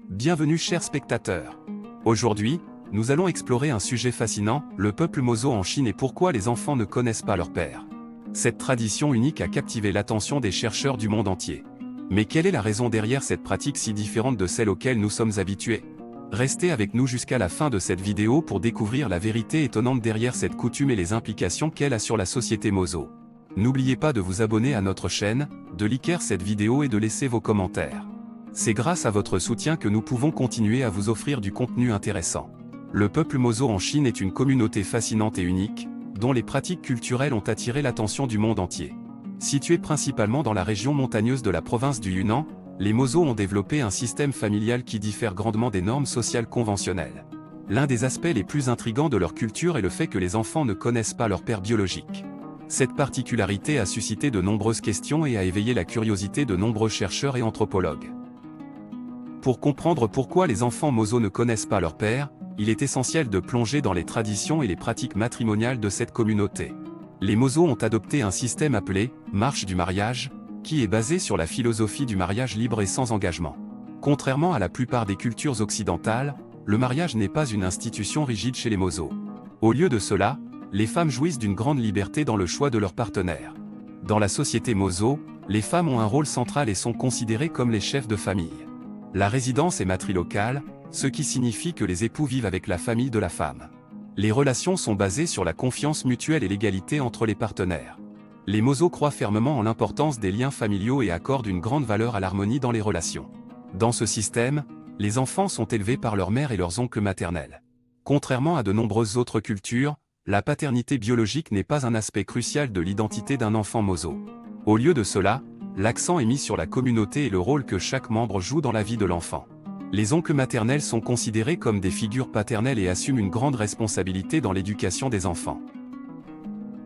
Bienvenue chers spectateurs. Aujourd'hui, nous allons explorer un sujet fascinant, le peuple Mozo en Chine et pourquoi les enfants ne connaissent pas leur père. Cette tradition unique a captivé l'attention des chercheurs du monde entier. Mais quelle est la raison derrière cette pratique si différente de celle auxquelles nous sommes habitués? Restez avec nous jusqu'à la fin de cette vidéo pour découvrir la vérité étonnante derrière cette coutume et les implications qu'elle a sur la société Mozo. N'oubliez pas de vous abonner à notre chaîne, de liker cette vidéo et de laisser vos commentaires. C'est grâce à votre soutien que nous pouvons continuer à vous offrir du contenu intéressant. Le peuple Mozo en Chine est une communauté fascinante et unique, dont les pratiques culturelles ont attiré l'attention du monde entier. Située principalement dans la région montagneuse de la province du Yunnan, les Mozo ont développé un système familial qui diffère grandement des normes sociales conventionnelles. L'un des aspects les plus intrigants de leur culture est le fait que les enfants ne connaissent pas leur père biologique. Cette particularité a suscité de nombreuses questions et a éveillé la curiosité de nombreux chercheurs et anthropologues. Pour comprendre pourquoi les enfants Mozo ne connaissent pas leur père, il est essentiel de plonger dans les traditions et les pratiques matrimoniales de cette communauté. Les Mozo ont adopté un système appelé « marche du mariage », qui est basé sur la philosophie du mariage libre et sans engagement. Contrairement à la plupart des cultures occidentales, le mariage n'est pas une institution rigide chez les Mozo. Au lieu de cela, les femmes jouissent d'une grande liberté dans le choix de leur partenaire. Dans la société Mozo, les femmes ont un rôle central et sont considérées comme les chefs de famille. La résidence est matrilocale, ce qui signifie que les époux vivent avec la famille de la femme. Les relations sont basées sur la confiance mutuelle et l'égalité entre les partenaires. Les Mozo croient fermement en l'importance des liens familiaux et accordent une grande valeur à l'harmonie dans les relations. Dans ce système, les enfants sont élevés par leur mère et leurs oncles maternels. Contrairement à de nombreuses autres cultures, la paternité biologique n'est pas un aspect crucial de l'identité d'un enfant Mozo. Au lieu de cela, l'accent est mis sur la communauté et le rôle que chaque membre joue dans la vie de l'enfant. Les oncles maternels sont considérés comme des figures paternelles et assument une grande responsabilité dans l'éducation des enfants.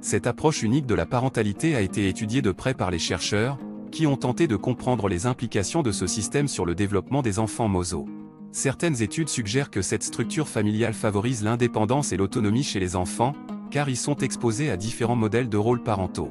Cette approche unique de la parentalité a été étudiée de près par les chercheurs, qui ont tenté de comprendre les implications de ce système sur le développement des enfants Mozo. Certaines études suggèrent que cette structure familiale favorise l'indépendance et l'autonomie chez les enfants, car ils sont exposés à différents modèles de rôles parentaux.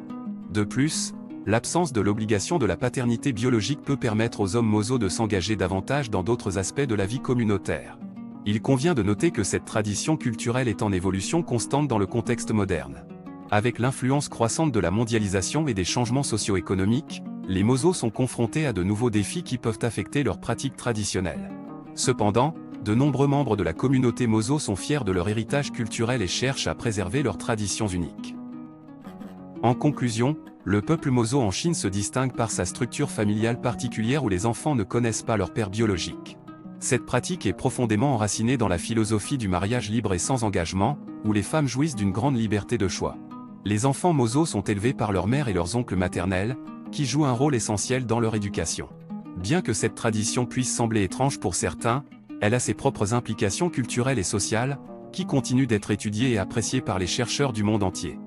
De plus, l'absence de l'obligation de la paternité biologique peut permettre aux hommes Mozo de s'engager davantage dans d'autres aspects de la vie communautaire. Il convient de noter que cette tradition culturelle est en évolution constante dans le contexte moderne. Avec l'influence croissante de la mondialisation et des changements socio-économiques, les Mozo sont confrontés à de nouveaux défis qui peuvent affecter leurs pratiques traditionnelles. Cependant, de nombreux membres de la communauté Mozo sont fiers de leur héritage culturel et cherchent à préserver leurs traditions uniques. En conclusion, le peuple Mozo en Chine se distingue par sa structure familiale particulière où les enfants ne connaissent pas leur père biologique. Cette pratique est profondément enracinée dans la philosophie du mariage libre et sans engagement, où les femmes jouissent d'une grande liberté de choix. Les enfants Mozo sont élevés par leur mère et leurs oncles maternels, qui jouent un rôle essentiel dans leur éducation. Bien que cette tradition puisse sembler étrange pour certains, elle a ses propres implications culturelles et sociales, qui continuent d'être étudiées et appréciées par les chercheurs du monde entier.